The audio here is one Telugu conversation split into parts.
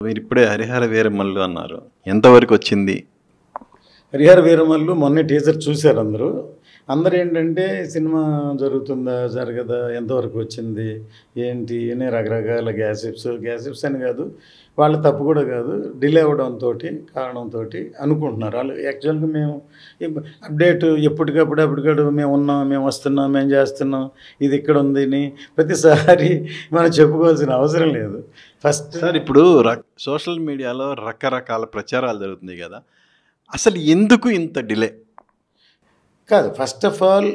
మీరిప్పుడే 'హరిహర వీరమల్లు' అన్నారు. ఎంతవరకొచ్చింది? 'హరిహర వీరమల్లు' మొన్నే టీజర్ చూశారు అందరూ. అందరూ ఏంటంటే సినిమా జరుగుతుందా? జరగదా? ఎంతవరకు వచ్చింది? ఏంటి? అని రకరకాల గ్యాసిప్స్ అని కాదు, వాళ్ళ తప్పు కూడా కాదు. డిలే అవ్వడంతోటి కారణంతోటి అనుకుంటున్నారు. వాళ్ళు యాక్చువల్‌గా మేము అప్డేట్ ఎప్పటికప్పుడు మేము ఉన్నాం, మేము వస్తున్నాం, మేము చేస్తున్నాం, ఇది ఇక్కడ ఉందని ప్రతిసారి మనం చెప్పుకోవాల్సిన అవసరం లేదు. ఫస్ట్ సార్ ఇప్పుడు సోషల్ మీడియాలో రకరకాల ప్రచారాలు జరుగుతున్నాయి కదా! అసలు ఎందుకు ఇంత డిలే? కాదు, ఫస్ట్ ఆఫ్ ఆల్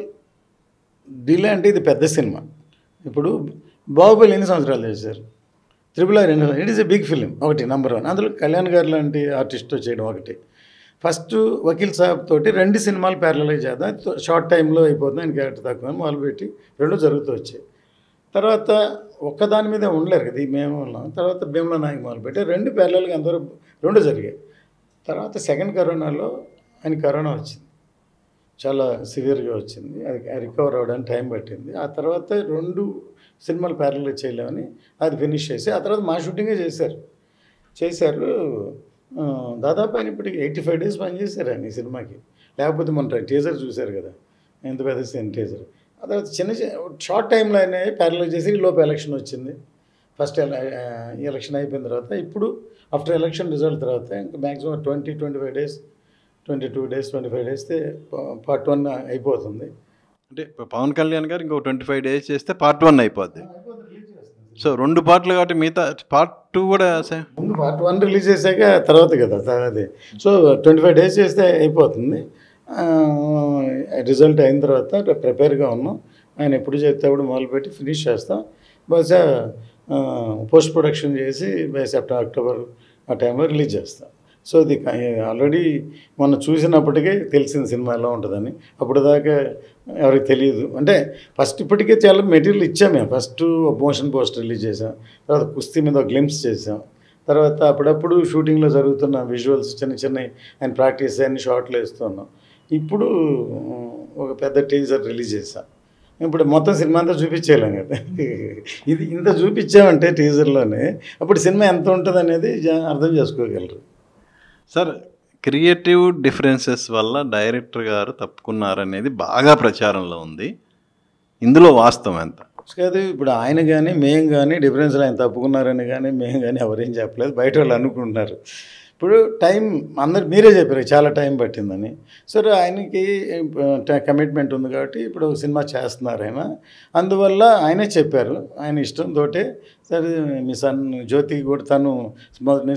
డిలే అంటే ఇది పెద్ద సినిమా. ఇప్పుడు 'బాహుబలి' ఎన్ని సంవత్సరాలు చేశారు, 'RRR' it is a big film. ఒకటి నెంబర్ 1. అందులో కళ్యాణ్ గారు లాంటి ఆర్టిస్ట్తో చేయడం ఒకటి. ఫస్ట్ 'వకీల్ సాబ్' తోటి 2 సినిమాలు ప్యారలల్‌గా చేద్దాం, షార్ట్ టైంలో అయిపోతుంది, ఆయన క్యారెక్టర్ తక్కువ మొదలుపెట్టి 2 జరుగుతూ వచ్చాయి. తర్వాత ఒక్కదాని మీదే ఉండలేరు కదా, మేము ఉన్నాం. తర్వాత 'భీమ్లా నాయక్' మొదలుపెట్టి 2 ప్యారలల్‌గా అందరూ 2 జరిగాయి. తర్వాత సెకండ్ కరోనాలో ఆయన కరోనా వచ్చింది, చాలా సివియర్గా వచ్చింది. అది రికవర్ అవ్వడానికి టైం పట్టింది. ఆ తర్వాత 2 సినిమాలు ప్యారలల్‌గా చేయలేమని అది ఫినిష్ చేసి ఆ తర్వాత మా షూటింగే చేశారు. దాదాపు ఆయన ఇప్పటికి 85 డేస్ పనిచేశారు ఆయన ఈ సినిమాకి. లేకపోతే మొన్న టీజర్ చూశారు కదా, ఎంత పెద్ద సీన్ టీజర్. ఆ తర్వాత చిన్న షార్ట్ టైంలో ఆయన ప్యారలల్ చేసి లోపు ఎలక్షన్ వచ్చింది. ఫస్ట్ ఎలక్షన్ అయిపోయిన తర్వాత ఇప్పుడు ఆఫ్టర్ ఎలక్షన్ రిజల్ట్ తర్వాత ఇంకా maximum 25 days, 22 days, 25 days part 1 అయిపోతుంది. అంటే పవన్ కళ్యాణ్ గారు ఇంకో 25 డేస్ చేస్తే పార్ట్ 1 అయిపోద్ది. సో 2 పార్ట్లు కాబట్టి మిగతా పార్ట్ 2 కూడా ముందు పార్ట్ 1 రిలీజ్ చేశాక తర్వాత కదా అది. సో 25 డేస్ చేస్తే అయిపోతుంది. రిజల్ట్ అయిన తర్వాత ప్రిపేర్గా ఉన్నాం. ఆయన ఎప్పుడు చెప్తే అప్పుడు మొదలుపెట్టి ఫినిష్ చేస్తాం. బహుశా పోస్ట్ ప్రొడక్షన్ చేసి బై అక్టోబర్ ఆ టైంలో రిలీజ్ చేస్తాం. సో ఇది ఆల్రెడీ మొన్న చూసినప్పటికే తెలిసింది సినిమా ఎలా ఉంటుందని. అప్పుడు దాకా ఎవరికి తెలియదు. అంటే ఫస్ట్ ఇప్పటికే చాలా మెటీరియల్ ఇచ్చాం మేము. ఫస్ట్ మోషన్ పోస్టర్ రిలీజ్ చేసాం, తర్వాత కుస్తీ మీద ఒక గ్లింప్స్ చేసాం, తర్వాత అప్పుడప్పుడు షూటింగ్లో జరుగుతున్న విజువల్స్ చిన్న ఆయన ప్రాక్టీస్ అన్ని షార్ట్లు వేస్తున్నాం. ఇప్పుడు ఒక పెద్ద టీజర్ రిలీజ్ చేసాం. ఇప్పుడు మొత్తం సినిమా అంతా చూపించేయలేం కదా. ఇది ఇంత చూపించామంటే టీజర్లోనే అప్పుడు సినిమా ఎంత ఉంటుంది అనేది అర్థం చేసుకోగలరు. సార్, క్రియేటివ్ డిఫరెన్సెస్ వల్ల డైరెక్టర్ గారు తప్పుకున్నారనేది బాగా ప్రచారంలో ఉంది. ఇందులో వాస్తవం ఎంత? కాదు, ఇప్పుడు ఆయన కానీ మేము కానీ డిఫరెన్స్లు ఆయన తప్పుకున్నారని కానీ మేము కానీ ఎవరేం చెప్పలేదు, బయట వాళ్ళు అనుకుంటున్నారు. ఇప్పుడు టైం అందరు మీరే చెప్పారు చాలా టైం పట్టిందని. సరే, ఆయనకి కమిట్మెంట్ ఉంది కాబట్టి ఇప్పుడు సినిమా చేస్తున్నారు ఆయన. అందువల్ల ఆయనే చెప్పారు, ఆయన ఇష్టంతో. సరే, మీ సన్ జ్యోతికి కూడా తను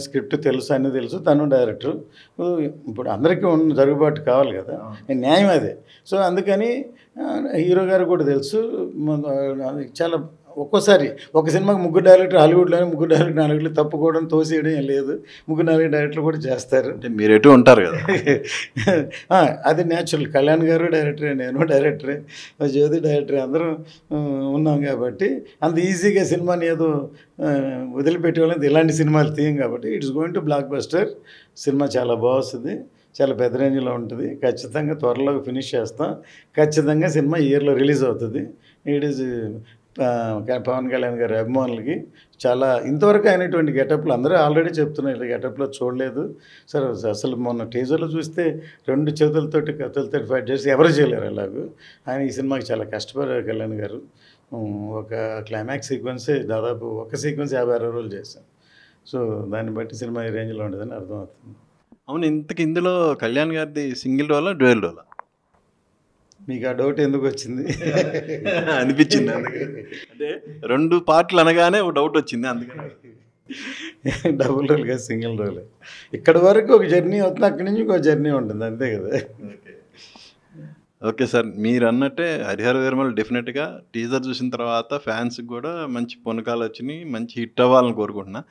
స్క్రిప్ట్ తెలుసు, అన్నీ తెలుసు, తను డైరెక్టర్. ఇప్పుడు అందరికీ ఉన్న జరుగుబాటు కావాలి కదా, న్యాయం అదే. సో అందుకని హీరో గారు కూడా తెలుసు. చాలా ఒక్కోసారి ఒక సినిమాకి 3 డైరెక్టర్, హాలీవుడ్లోనే 3 డైరెక్టర్, 4 డైరెక్టర్లు తప్పుకోవడం, తోసేయడం ఏం లేదు. 3-4 డైరెక్టర్లు కూడా చేస్తారు. అంటే మీరు ఎటు ఉంటారు కదా. అది న్యాచురల్. కళ్యాణ్ గారు డైరెక్టరే, నేను డైరెక్టరే, జ్యోతి డైరెక్టరే, అందరం ఉన్నాం కాబట్టి అంత ఈజీగా సినిమాని ఏదో వదిలిపెట్టేవాళ్ళని ఇలాంటి సినిమాలు తీయం కాబట్టి it's going to block buster. Cinema చాలా బాగుంది, చాలా పెద్ద రేంజ్లో ఉంటుంది. ఖచ్చితంగా త్వరలో ఫినిష్ చేస్తాం. ఖచ్చితంగా సినిమా ఇయర్లో రిలీజ్ అవుతుంది. ఇట్ ఈజ్ పవన్ కళ్యాణ్ గారి అభిమానులకి చాలా ఇంతవరకు అయినటువంటి గెటప్లు అందరూ ఆల్రెడీ చెప్తున్నారు, గెటప్లో చూడలేదు సార్. అసలు మొన్న టీజర్లో చూస్తే 2 చేతులతోటి కత్తులతో ఫైట్ చేసి ఎవరు చేయలేరు అలాగూ. ఆయన ఈ సినిమాకి చాలా కష్టపడారు కళ్యాణ్ గారు. ఒక క్లైమాక్స్ సీక్వెన్సే దాదాపు ఒక సీక్వెన్స్ 50-60 రోజులు చేశాం. సో దాన్ని బట్టి సినిమా ఈ రేంజ్లో ఉంటుందని అర్థమవుతుంది. అవును, ఇందులో కళ్యాణ్ గారిది సింగిల్ రోలా, డ్యూయల్ రోలా? మీకు ఆ డౌట్ ఎందుకు వచ్చింది? అనిపించింది అందుకే. అంటే 2 పార్ట్లు అనగానే ఒక డౌట్ వచ్చింది, అందుకని. డబుల్ రోల్ కాదు, సింగిల్ రోలే. ఇక్కడ వరకు ఒక జర్నీ అవుతుంది, అక్కడి నుంచి ఇంకో జర్నీ ఉంటుంది, అంతే కదా. ఓకే సార్, మీరు అన్నట్టే 'హరిహర వీరమల్లు' డెఫినెట్గా టీజర్ చూసిన తర్వాత ఫ్యాన్స్కి కూడా మంచి పునకాలు వచ్చినాయి, మంచి హిట్ అవ్వాలని కోరుకుంటున్నా.